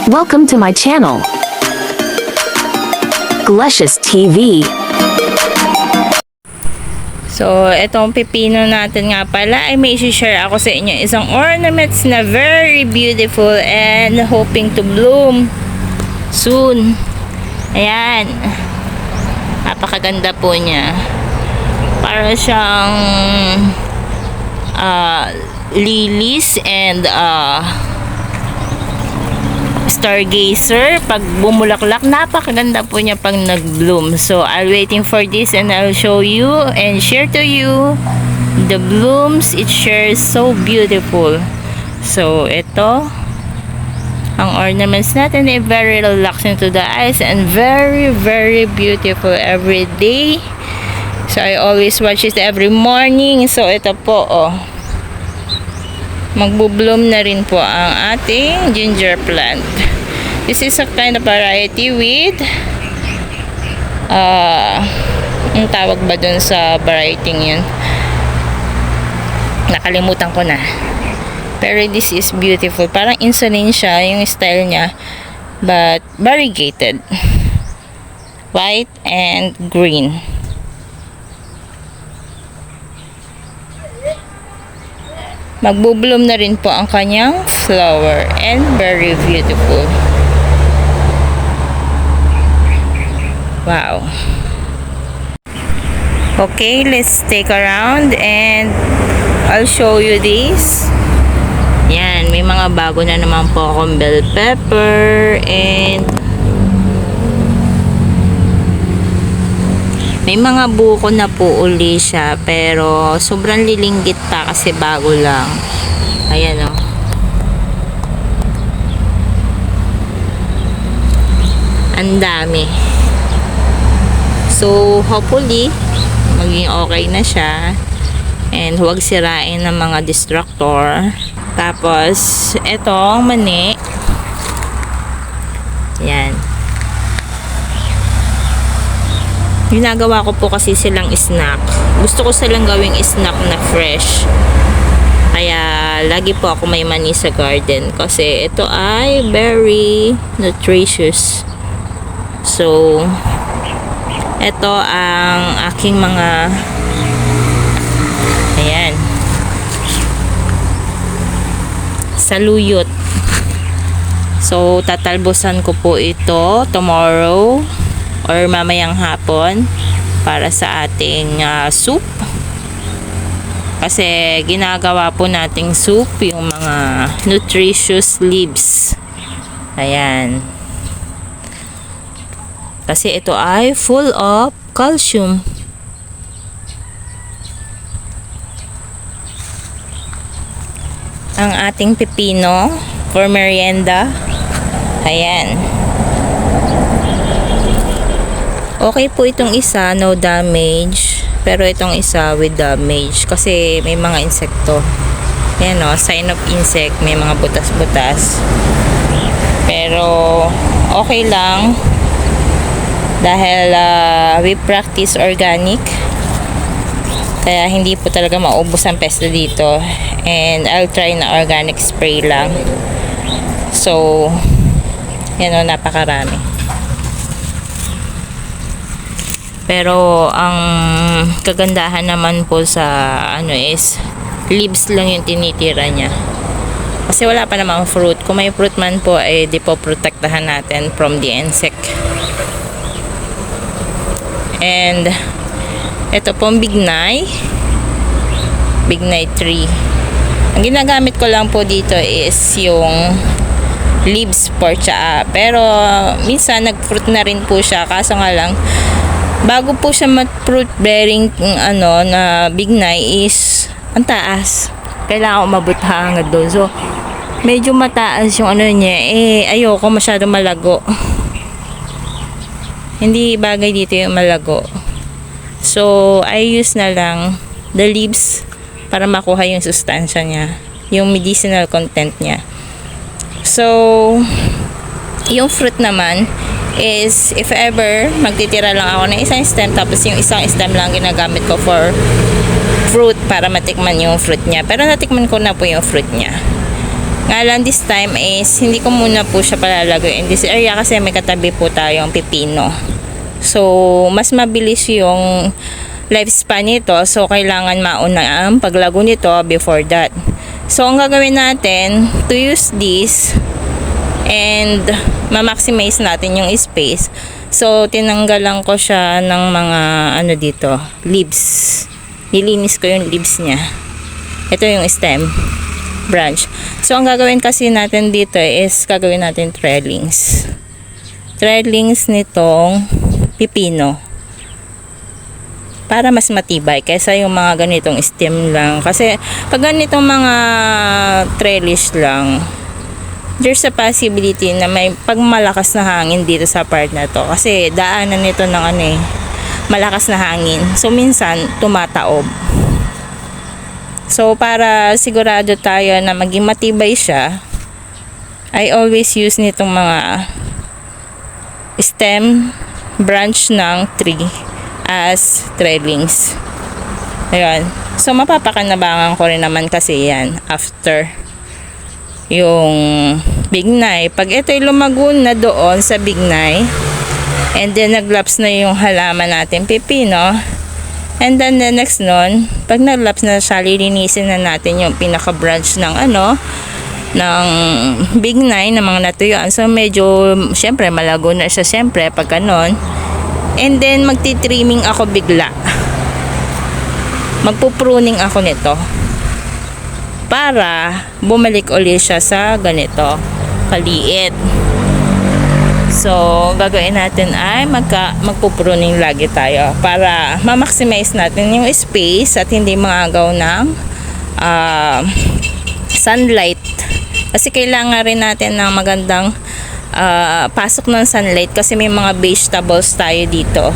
Welcome to my channel, Glecious TV. So, itong pipino natin nga pala ay may share ako sa inyo isang ornaments na very beautiful and hoping to bloom soon. Ayan. Napakaganda po niya. Para siyang lilies and stargazer. Pag bumulaklak, napakaganda po niya pag nag-bloom. So, I'll waiting for this and I'll show you and share to you the blooms. It shares so beautiful. So, ito ang ornaments natin ay very relaxing to the eyes and very beautiful every day. So, I always watch it every morning. So, ito po, oh. Magbo-bloom na rin po ang ating ginger plant. This is a kind of variety with ang tawag ba dun sa variety yun? Nakalimutan ko na. Pero this is beautiful. Parang insulin siya, yung style niya. But variegated. White and green. Magbo-bloom na rin po ang kanyang flower and very beautiful. Wow. Okay, let's take around and I'll show you this. Yan, may mga bago na naman po akong bell pepper and may mga buko na po uli siya pero sobrang lilinggit pa kasi bago lang. Ayan o. Ang dami. So hopefully maging okay na siya and huwag sirain ng mga distractor. Tapos etong mani. Yan. Ginagawa ko po kasi silang snack. Gusto ko silang gawing snack na fresh. Kaya lagi po ako may mani sa garden kasi ito ay very nutritious. So ito ang aking mga ayan saluyot. So tatalbosan ko po ito tomorrow or mamayang hapon para sa ating soup. Kasi ginagawa po nating soup yung mga nutritious leaves. Ayan. Kasi ito ay full of calcium. Ang ating pepino for merienda. Ayan. Okay po itong isa, no damage. Pero itong isa with damage. Kasi may mga insekto. Ayan o, sign of insect. May mga butas-butas. Pero okay lang. Dahil we practice organic. Kaya hindi po talaga maubos ang pesta dito. And I'll try na organic spray lang. So, yan o, napakarami. Pero ang kagandahan naman po sa ano is leaves lang yung tinitira niya. Kasi wala pa namang fruit. Kung may fruit man po eh di po protektahan natin from the insect. And ito pong bignay. Bignay tree. Ang ginagamit ko lang po dito is yung leaves for tsaa. Pero minsan nag-fruit na rin po siya. Kaso nga lang bago po siya fruit bearing na bignay is ang taas. Kailangan umabot hangad doon. So medyo mataas yung niya. Ayoko masyado malago. Hindi bagay dito yung malago. So I use na lang the leaves para makuha yung sustansya niya, yung medicinal content niya. So yung fruit naman is if ever magtitira lang ako ng isang stem tapos yung isang stem lang ginagamit ko for fruit para matikman yung fruit niya. Pero natikman ko na po yung fruit niya. Nga lang this time is hindi ko muna po siya palalagay in this area kasi may katabi po tayong pipino. So, mas mabilis yung lifespan nito. So, kailangan mauna ang paglago nito before that. So, ang gagawin natin to use this and ma-maximize natin yung space. So, tinanggalan ko siya ng mga ano dito, leaves. Nilinis ko yung leaves niya. Ito yung stem, branch. So, ang gagawin kasi natin dito is gagawin natin trellings. Trellings nitong pipino. Para mas matibay kaysa yung mga ganitong stem lang. Kasi, pag ganitong mga trellis lang, there's a possibility na may pagmalakas na hangin dito sa part na to. Kasi, daanan nito ng malakas na hangin. So, minsan, tumataob. So, para sigurado tayo na maging matibay siya, I always use nitong mga stem, branch ng tree as trellings. Ayan. So, mapapakanabangan ko rin naman kasi yan after yung bignay. Pag ito'y lumago na doon sa bignay, and then naglaps na yung halaman natin pipino, and then the next nun, pag naglaps na siya, lilinisin na natin yung pinaka-branch ng ng bignay na mga natuyuan. So, medyo, syempre, malago na siya, syempre, pag ganon. And then, magti-trimming ako bigla. Magpupruning ako nito. Para, bumalik ulit siya sa ganito, kaliit. So, gagawin natin ay magpupruning lagi tayo para ma-maximize natin yung space at hindi maagaw ng sunlight. Kasi kailangan rin natin ng magandang pasok ng sunlight kasi may mga vegetables tayo dito.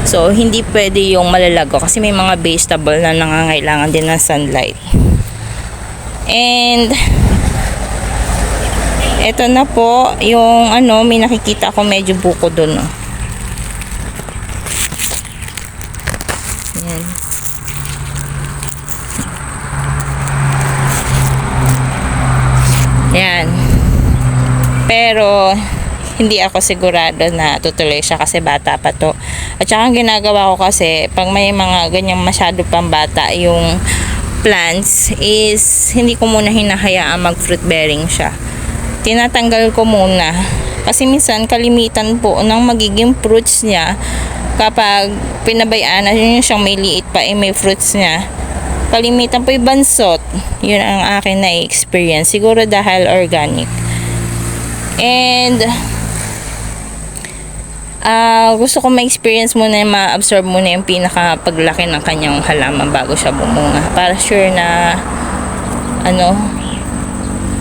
So, hindi pwede yung malalago kasi may mga vegetable na nangangailangan din ng sunlight. And ito na po yung may nakikita ko medyo buko doon. Ayan. Ayan. Pero hindi ako sigurado na tutuloy siya kasi bata pa to. At saka ang ginagawa ko kasi pag may mga ganyang masyado pang bata yung plants is hindi ko muna hinahayaan mag fruit bearing siya. Tinatanggal ko muna kasi minsan kalimitan po ng magiging fruits niya kapag pinabayaan na yun siyang may liit pa may fruits niya, kalimitan po yung bansot. Yun ang akin na experience, siguro dahil organic. And gusto ko ma-experience muna, ma-absorb muna yung pinaka-paglaki ng kanyang halaman bago siya bumunga para sure na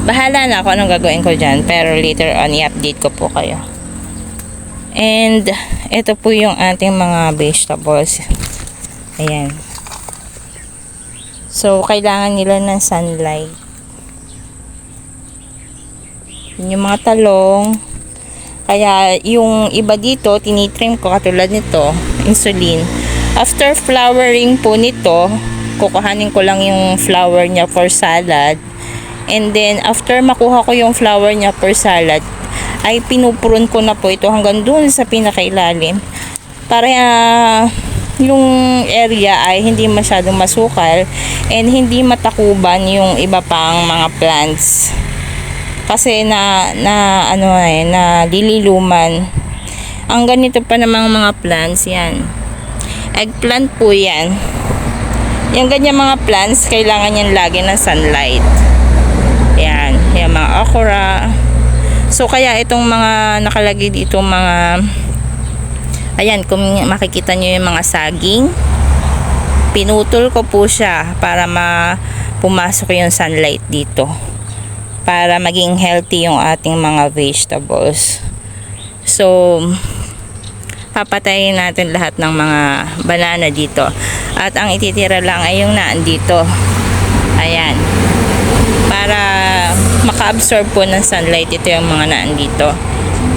bahala na ako anong gagawin ko dyan. Pero later on, i-update ko po kayo. And, ito po yung ating mga vegetables. Ayan. So, kailangan nila ng sunlight. Yung mga talong. Kaya, yung iba dito, tinitrim ko katulad nito, insulin. After flowering po nito, kukuhanin ko lang yung flower niya for salad. And then, after makuha ko yung flower niya per salad, ay pinupurun ko na po ito hanggang dun sa pinakailalim. Para yung area ay hindi masyadong masukal and hindi matakuban yung iba pang mga plants. Kasi na lililuman. Ang ganito pa namang mga plants, yan. Eggplant po yan. Yung ganyan mga plants, kailangan yan lagi ng sunlight. Yan, yung mga okra. So, kaya itong mga nakalagay dito mga, ayan, kung makikita nyo yung mga saging, pinutol ko po siya para pumasok yung sunlight dito. Para maging healthy yung ating mga vegetables. So, papatayin natin lahat ng mga banana dito. At ang ititira lang ay yung naandito. Ayan. Para maka-absorb po ng sunlight ito yung mga naandito.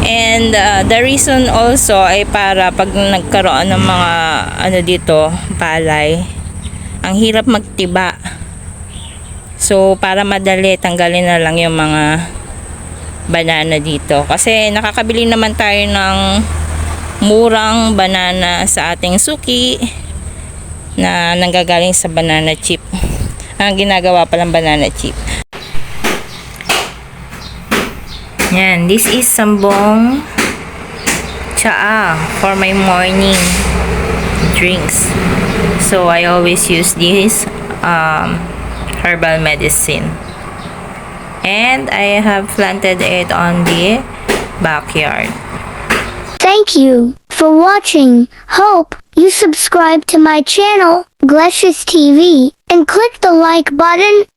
And the reason also ay para pag nagkaroon ng mga dito, palay, ang hirap magtiba. So, para madali, tanggalin na lang yung mga banana dito. Kasi nakakabili naman tayo ng murang banana sa ating suki na nanggagaling sa banana chip. Ang ginagawa palang banana chip. Yan, this is sambong tsaa for my morning drinks. So, I always use this herbal medicine. And I have planted it on the backyard. Thank you for watching. Hope you subscribe to my channel, Glecious TV, and click the like button